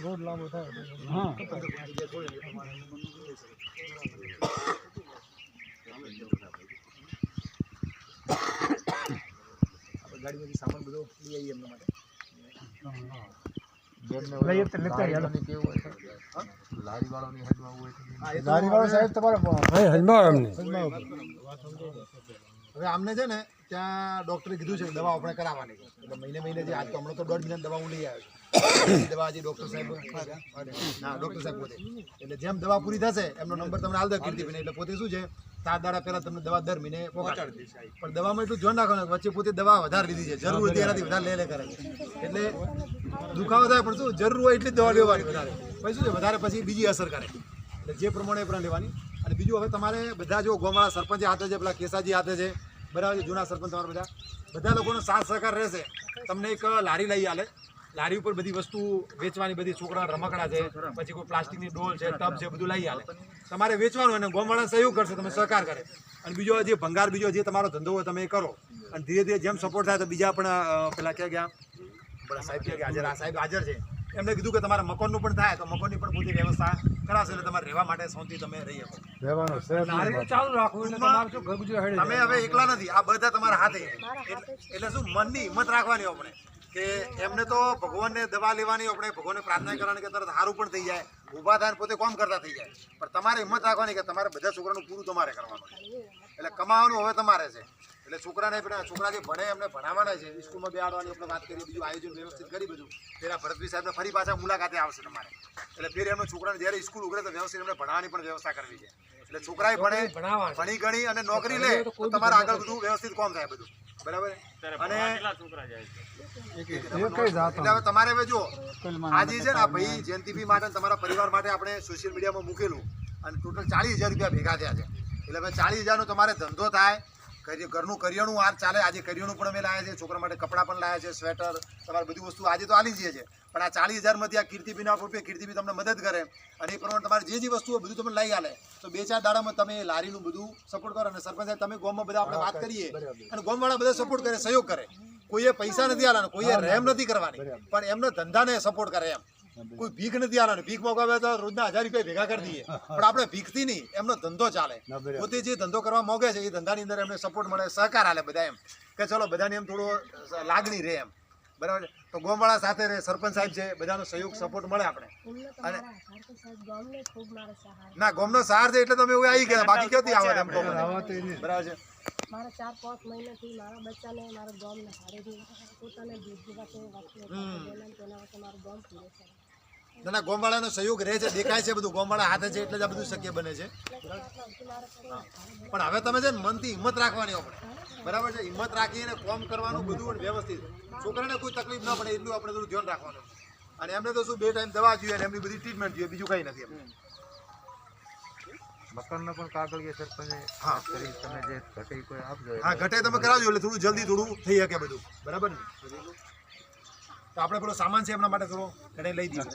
Road લાંબો થાય હા ગાડીમાંથી સામાન બધો લઈ આવીએ એમના માટે લારીવાળો સાહેબ તમારે હવે આમને છે ને ત્યાં ડૉક્ટરે કીધું છે દવા આપણે કરાવવાની એટલે મહિને જે આજ તો હમણાં તો 1.5 મહિના દવા હું લઈ આવ્યો દવા હજી ડૉક્ટર સાહેબ હા ડૉક્ટર સાહેબ પોતે એટલે જેમ દવા પૂરી થશે એમનો નંબર તમને હાલ દે કીર્તિભાઈ એટલે પોતે શું છે 7 દાડા પહેલાં તમને દવા દર મહિને પહોંચાડી દેશે પણ દવામાં એટલું ધ્યાન રાખવાનું વચ્ચે પોતે દવા વધારે લીધી છે જરૂર હતી એનાથી વધારે લે કરે છે એટલે દુખાવો થાય પણ શું જરૂર હોય એટલી જ દવા લેવાની વધારે પછી શું છે વધારે પછી બીજી અસર કરે એટલે જે પ્રમાણે એ પ્રમાણે લેવાની અને બીજું હવે તમારે બધા જો ગોમાળા સરપંચ હાથે છે પેલા કેસાજી હાથે છે બરાબર છે જૂના સરપંચ તમારા બધા લોકોનો સાથ સહકાર રહેશે તમને એક લારી લઈ આલે લારી ઉપર બધી વસ્તુ વેચવાની બધી છોકરા રમકડા છે પછી કોઈ પ્લાસ્ટિકની ડોલ છે ટબ છે બધું લઈ આલે તમારે વેચવાનું અને ગોમાળા સહયોગ કરશે તમે સહકાર કરે અને બીજો જે ભંગાર બીજો જે તમારો ધંધો હોય તમે એ કરો અને ધીરે ધીરે જેમ સપોર્ટ થાય તો બીજા પણ પેલા ક્યાં ગયા બધા સાહેબ ક્યાં ગયા હાજર આ સાહેબ હાજર છે એમને કીધું કે તમારા મકાનનું પણ થાય તો મકાનની પણ પૂરી વ્યવસ્થા કરાશે એટલે તમારે રહેવા માટે શાંતિ તમે રહી શકો રહેવાનો ચાલુ રાખવું એટલે તમારું શું ઘર ગુજર હેડે તમે હવે એકલા નથી આ બધા તમારા હાથે એટલે શું મનની હિંમત રાખવાની આપણે કે એમને તો ભગવાનને દવા લેવાની આપણે ભગવાનને પ્રાર્થના કરવાની કે તરત સારું પણ થઈ જાય ઊભા થાય પોતે કામ કરતા થઈ જાય પણ તમારે હિંમત રાખવાની કે તમારે બધા છોકરાનું પૂરું તમારે કરવાનું એટલે કમાવાનું હવે તમારે છે એટલે છોકરા જે ભણે એમને ભણાવવાના છે સ્કૂલમાં બેહાડવાની આપણે વાત કરીએ બીજું આયોજન વ્યવસ્થિત કરી બધું પેલા ભરતભાઈ સાહેબને ફરી પાછા મુલાકાતે આવશે તમારે એટલે ફેર એમનો છોકરાને જ્યારે સ્કૂલ ઉગડે તો વ્યવસ્થિત એમને ભણાવવાની પણ વ્યવસ્થા કરવી છે એટલે છોકરાએ ભણી ગણી અને નોકરી લે તો તમારે આગળ બધું વ્યવસ્થિત કામ થાય બધું બરાબર અને એટલે હવે તમારે હવે જો આજે છે ને આ ભાઈ જયંતિભાઈ માટે તમારા પરિવાર માટે આપણે સોશિયલ મીડિયામાં મૂકેલું અને ટોટલ 40,000 રૂપિયા ભેગા થયા છે એટલે હવે 40,000નો તમારે ધંધો થાય ઘરનું કરિયાણું આ ચાલે આજે કરિયાણું પણ અમે લાવ્યા છે છોકરા માટે કપડાં પણ લાવ્યા છે સ્વેટર તમારે બધી વસ્તુ આજે તો આલી જઈએ છે પણ આ 40,000માંથી આ કીર્તિભાઈના રૂપિયા કીર્તિભાઈ તમને મદદ કરે અને એ પ્રમાણે તમારે જે વસ્તુઓ બધું તમને લઈ આલે તો 2-4 દાડામાં તમે લારીનું બધું સપોર્ટ કરો અને સરપંચ સાહેબ તમે ગામમાં બધા આપણે વાત કરીએ અને ગામવાળા બધા સપોર્ટ કરે સહયોગ કરે કોઈએ પૈસા નથી આલવાના કોઈએ રહેમ નથી કરવાની પણ એમનો ધંધાને સપોર્ટ કરે એમ કોઈ ભીખ નથી આલવાની ભીખ મોગાવે તો રોજના 1000 રૂપિયા ભેગા કરી દઈએ પણ આપણે ભીખથી નહીં એમનો ધંધો ચાલે પોતે જે ધંધો કરવા માંગે છે એ ધંધાની અંદર એમને સપોર્ટ મળે સહકાર આલે બધા એમ કે ચલો બધાને એમ થોડો લાગણી રહે એમ બરાબર તો ગોમાળા સાથે રહે સરપંચ સાહેબ છે બધાનો સહયોગ સપોર્ટ મળે આપણે અને ના ગામનો સહાર છે એટલે તમે એવું આવી ગયા બાકી ક્યાંથી આવે એમ તો બરાબર છે મારા 4-5 મહિનાથી મારા બચ્ચાને મારા ગામને હારેથી પોતાને દૂધ દીવા છે મારું ગામ પૂરે છે ના ગોમવાળાનો સહયોગ રહે છે દેખાય છે બધું ગોમવાળા હાથે છે એટલે જ આ બધું શક્ય બને છે પણ હવે તમે છે ને મનથી હિંમત રાખવાની આપણે બરાબર છે હિંમત રાખીને કામ કરવાનું બધું વ્યવસ્થિત છોકરાને કોઈ તકલીફ ના પડે એટલું આપણે થોડું ધ્યાન રાખવાનું અને એમને તો શું 2 ટાઈમ દવા જોઈએ અને એમની બધી ટ્રીટમેન્ટ જોઈએ બીજું કંઈ નથી એમને મકાનનો પણ કાગળિયા સરપંચે હા કરી તમે જે ઘટે કોઈ આપજો હા ઘટે તમે કરાવજો એટલે થોડું જલ્દી થોડું થઈ શકે બધું બરાબર ને તો આપણે પેલો સામાન છે એમના માટે થોડો ઘરે લઈ દઈએ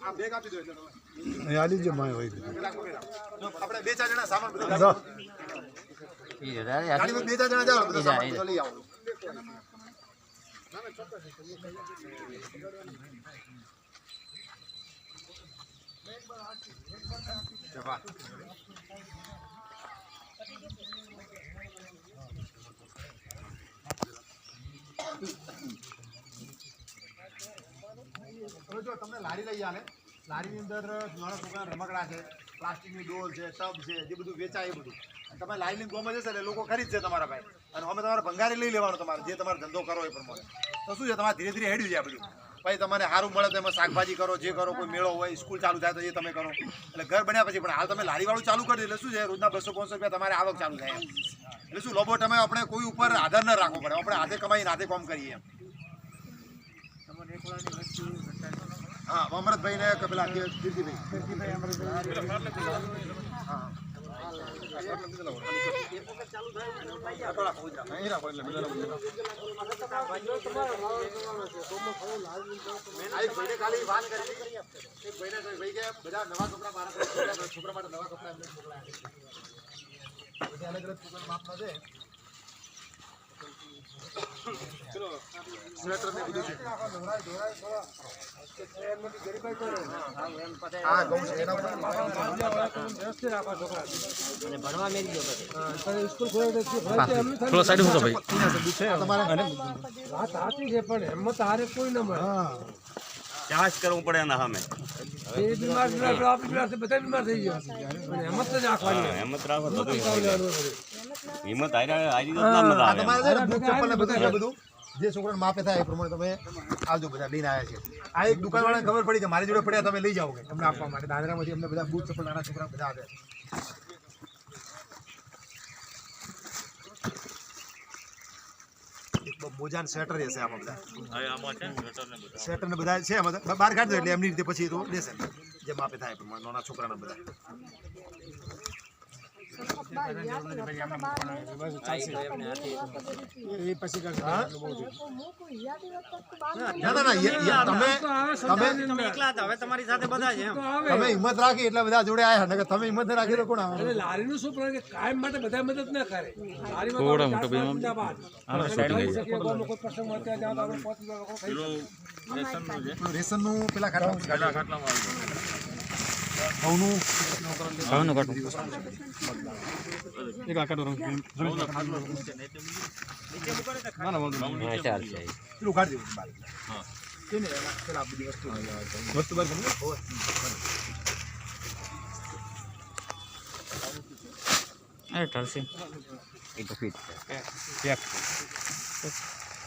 આ બેગ આપી દો એટલે આલી જો માય હોય આપણે 2-4 જણા સામાન બધું ગાડીમાં 2-4 જણા જાવ બધું સામાન બધું લઈ આવો જો તમને લારી લઈ આલે લારીની અંદર નાના છોકરા રમકડા છે પ્લાસ્ટિકની ડોલ છે ટબ છે જે બધું વેચાય એ બધું તમે લારી લઈને ગોમાં જશે એટલે લોકો ખરીદશે તમારા ભાઈ અને અમે તમારે ભંગારી લઈ લેવાનું તમારે જે તમારે ધંધો કરો એ પ્રમાણે તો શું છે તમારે ધીરે ધીરે હેડ્યું જાય બધું ભાઈ તમને સારું મળે તો એમાં શાકભાજી કરો જે કરો કોઈ મેળો હોય સ્કૂલ ચાલુ થાય તો એ તમે કરો એટલે ઘર બન્યા પછી પણ હાલ તમે લારીવાળું ચાલુ કરી એટલે શું છે રોજના 200-500 રૂપિયા તમારે આવક ચાલુ થાય એટલે શું લોબો તમે આપણે કોઈ ઉપર આધાર ન રાખવો પડે આપણે હાથે કમાઈને હાથે કામ કરીએ એમ હા અમૃતભાઈ ને પેલા કીર્તિભાઈ હા ખાલી વાત કરી એક ભાઈ કે બધા નવા કપડા મારા છોકરા માટે નવા કપડા એમને બધા અલગ અલગ છોકરા માપના છે ચલો સ્વેટર ને બધું છે. હા ઘઉં છે એના ઉપર વ્યવસ્થિત રાખવા છોકરા અને ભણવા મેળી ગયો પછી સ્કૂલ ખોલે થોડો સાઈડ હતો ભાઈ તમારે વાત સાચી છે પણ હિંમત હારે કોઈ ન મળે ચાર્જ કરવું પડે એના સામે એ બીમાર આપણી બીમાર બધા બીમાર થઈ ગયા પણ હિંમત જ રાખવાની હિંમત રાખો તો બધું થઈ જાય. હિંમત હારી આ તમારે છે ને બૂટ ચપ્પલ ને બધું છે બધું જે છોકરાને માપે થાય એ પ્રમાણે તમે આવજો બધા લઈને આવ્યા છે. આ એક દુકાનવાળાને ખબર પડી કે મારી જોડે પડ્યા તમે લઈ જાઓ કે તમને આપવા માટે દાદરામાંથી અમને બધા બૂટ ચપ્પલ નાના છોકરા બધા આવે. એક મોજા ને સ્વેટર હશે આમાં બધા સ્વેટર ને બધા છે આમાં બહાર કાઢજો એટલે એમની રીતે પછી તો દેશે જે માપે થાય એ પ્રમાણે નાના છોકરાના બધા. ના ના ના તમે એકલા હતા હવે તમારી સાથે બધા છે એમ તમે હિંમત રાખી એટલે બધા જોડે આવ્યા નકર તમે હિંમત ન રાખી તો કોણ આવે? એટલે લારીનું શું પ્લાન કે કાયમ માટે બધા મદદ ના કરે લારીમાં થોડા તો મોટો ચાર ભાઈ પાંચ આનો શૂટિંગ થઈ શકે કોઈ પ્રસંગ હોય ત્યાં જાઓ તો આપણે 5 લોકો ખાઈ શકીએ. રેશનનું પેલા ખાટલામાં ઘઉંનું ઘઉંનું કાઢું હા ચાલ છે પેલું કાઢી દેવું બહાર. છે ને એના પેલા આ બધી વસ્તુ બહાર કાઢી દો. અરે ઢળશે એ તો ફિટ છે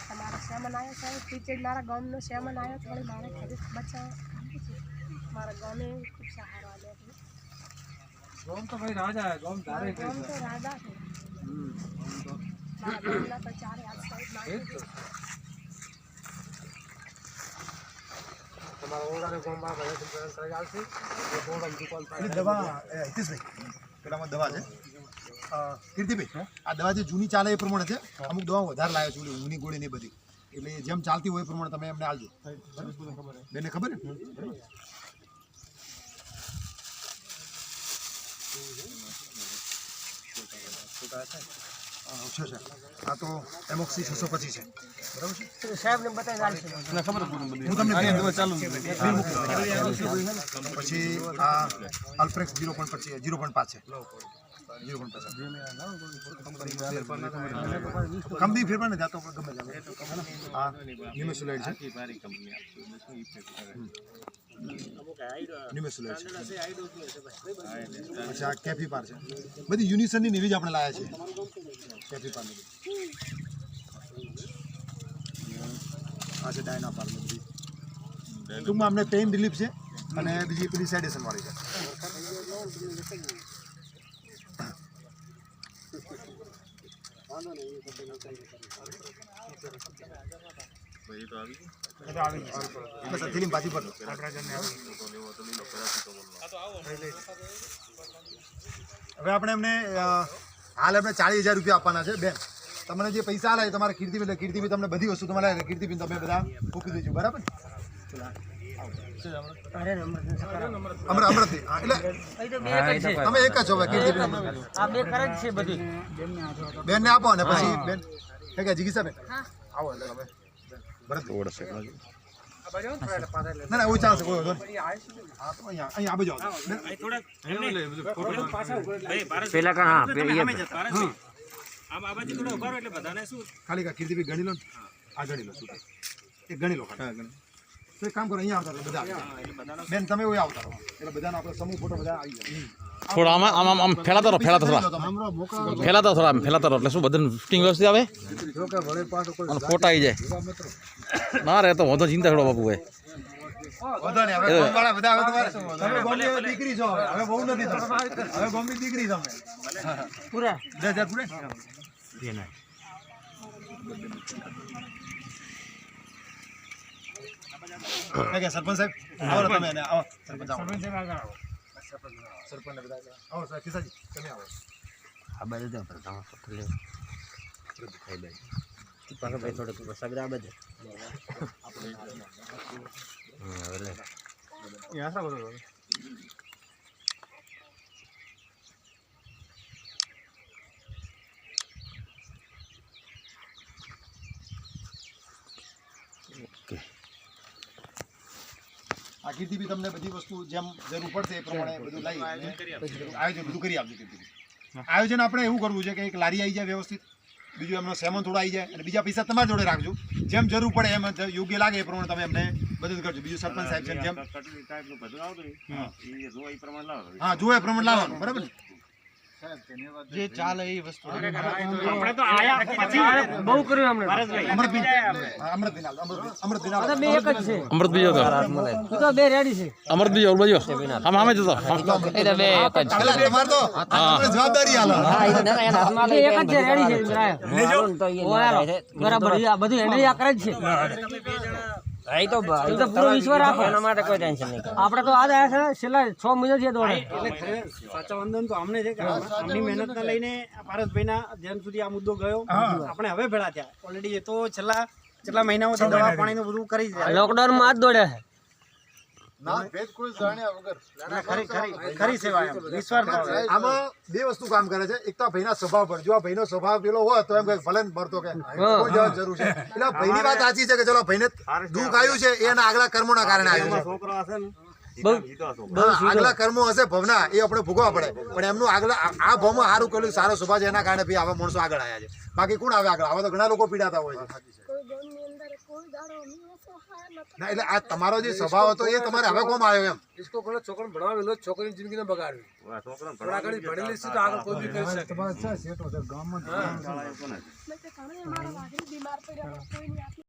તમારો સેમન આવ્યો છે ટીચર મારા ગામનો સેમન આવ્યો છે વળી મારે ઘરે બચ્ચા મારા ગામે ખૂબ સહારો આવ્યો છે ગોમ તો ભાઈ રાજા હે ગોમ ધારે મારા ગામ તો રાજા છે મારા ગામના તો ચારે હાથ સાઈડ નાખી છે. તમારા ઓરડાને ગોમ માં ભાઈ સરકાર આવશે એ ગોમની દુકાન પેલી દવા હિતેશભાઈ પેલામાં દવા છે કીર્તિભાઈ આ દવા જે જૂની ચાલે એ પ્રમાણે છે. અમુક દવા વધારે લાવ્યો છું ઊની ગોળી ને બધી એટલે જેમ ચાલતી હોય એ પ્રમાણે તમે એમને આલજો. બેને ખબર ને આ તો એમોક્સી 625 છે બરાબર છે સાહેબને બતાવી ચાલશે હું તમને પછી આ અલ્ફ્રેક્સ 0.5 છે 0.5 કંપની ફેરફાર ને જાતો ગમે જાવ આ નિમેસુલાઇડ છે નિમેસુલાઇડ છે પછી આ કેફીપાર છે બધી યુનિસનની નેવી જ આપણે લાયા છે કેફીપાર ની આ છે ડાયનાપાર ને બધી ટૂંકમાં અમને પેઇન રિલીફ છે અને બીજી પેલી સેડેશન વાળી છે. બસ આ થેલી પાછી પડો. હવે આપણે એમને હાલ આપણે 40,000 રૂપિયા આપવાના છે બેન. તમને જે પૈસા આલે તમારે કીર્તિભાઈ તમને બધી વસ્તુ તમારે કીર્તિભાઈ તમે બધા મૂકી દેજો બરાબર ને? અમરથી હા એટલે તમે એક જ છો કીર્તિભાઈ આ બે કરે જ છે બધી બેન ને આપો ને પછી બેન કે જીગીસા બેન આવો એટલે તમે ભરત ના ના ઓય ચાલશે કોઈ વાંધો નહીં. હા તો અહીંયા આ બાજુ આવો. પેલા કા હા ખાલી કીર્તિભાઈ ગણી લો ને આ ગણી લો શું એક ગણી લો ખાલી. તો એક કામ કરો અહીંયા આવતા રહો બધા બેન તમે ઓય આવતા રહો એટલે બધાનો આપણો સમૂહ ફોટો બધા આવી જાય. થોડા આમ ફેલાતા રહો થોડા ફેલાતા રહો એટલે શું બધાને શૂટિંગ વ્યવસ્થિત આવે અને ફોટા આવી જાય ના રે તો વધુ ચિંતા છોડો બાપુ ભાઈ વાંધો નહીં, હવે ગામવાળા બધા હવે તમે ગામની દીકરી છો હવે બહુ નથી તમે હવે ગામની દીકરી તમે પૂરા 10,000 પૂરે કે સરપંચ સાહેબ આવો ને તમે આવો સરપંચ આવો સરપંચ ને બધા આવો સાહેબ કિસાજી તમે આવો આ બાજુ જાવ પ્રથમ લે પાછો ભાઈ થોડુંક સગરા આ બાજુ એટલે આ કીર્તિ બી તમને બધી વસ્તુ જેમ જરૂર પડશે એ પ્રમાણે બધું લઈ આયોજન બધું કરી આપજો કીર્તિ. આયોજન આપણે એવું કરવું છે કે એક લારી આવી જાય વ્યવસ્થિત, બીજું એમનો સેમન થોડો આવી જાય અને બીજા પૈસા તમારી જોડે રાખજો. જેમ જરૂર પડે એમ યોગ્ય લાગે એ પ્રમાણે તમે એમને મદદ કરજો. બીજું સરપંચ સાહેબ છે જેમ કટલી ટાઈપનું બધું આવતું હોય, એ જો એ પ્રમાણે લાવો. હા જો એ પ્રમાણે લાવવાનું, બરાબર ને? જે ચાલે એ વસ્તુ આપણે તો આયા પછી બહુ કર્યું અમને અમૃતબેન અમૃતબેન આ બે એક જ છે અમૃત બીજો હતો, તું તો બે રેડી છે અમૃત બીજો ઓલ બાજુ આમ સામે જ હતો. એટલે બે એક જ તમારે તો તમારે જવાબદારી હાલો. બે એક જ છે રેડી છે બરાબર આ બધું હેન્ડલ આ કરે જ છે એ તો પૂરો વિશ્વાસ રાખો. એના માટે કોઈ ટેન્શન નહીં. આપણે તો આજ આવ્યા છે ને છેલ્લા 6 મહિના થી દોડે સાચા વંદન તો અમને છે કે આમની મહેનતને લઈને પારસભાઈના ધ્યાન સુધી આ મુદ્દો ગયો. આપણે હવે ભેળા થયા ઓલરેડી. એ તો છેલ્લા કેટલા મહિનાઓથી દવા પાણીનું બધું કરી છે. લોકડાઉન માં જ દોડે છે. ના ભેદ કોઈ જાણ્યા વગર ખરી સેવા એમ વિશ્વાસ ભાવે. આમાં બે વસ્તુ કામ કરે છે. એક તો આ ભાઈના સ્વભાવ પર, જો આ ભાઈનો સ્વભાવ પેલો હોય તો એમ કે ભલે ને ભરતો કે કોઈ જવાની જરૂર છે. એટલે આ ભાઈની વાત સાચી છે કે ચલો ભાઈને દુઃખ આવ્યું છે એના આગલા કર્મોના કારણે આવ્યું છે. છોકરો હશે ને હા, આગલા કર્મો હશે ભવના એ આપણે ભોગવવા પડે, પણ એમનું આગલા આ ભાવમાં સારું કર્યું, સારો સ્વભાવ છે એના કારણે ભાઈ આવા માણસો આગળ આવ્યા છે. બાકી કોણ આવે આગળ? આવા તો ઘણા લોકો પીડાતા હોય છે. કોઈ ગામની અંદર કોઈ દાડો અમે અસહાય નતા. ના એટલે આ તમારો જે સ્વભાવ હતો એ તમારે હવે કોમ આવ્યો એમ. इसको कोने છોકરાને ભણાવેલો છોકરીની જિંદગીને બગાડવી. છોકરો થોડા ઘણી ભણેલી છે તો આગળ કોઈ બી કરી શકે. મેં તો ઘણા મારા વાઘરી બીમાર પડ્યા, કોઈની આટલી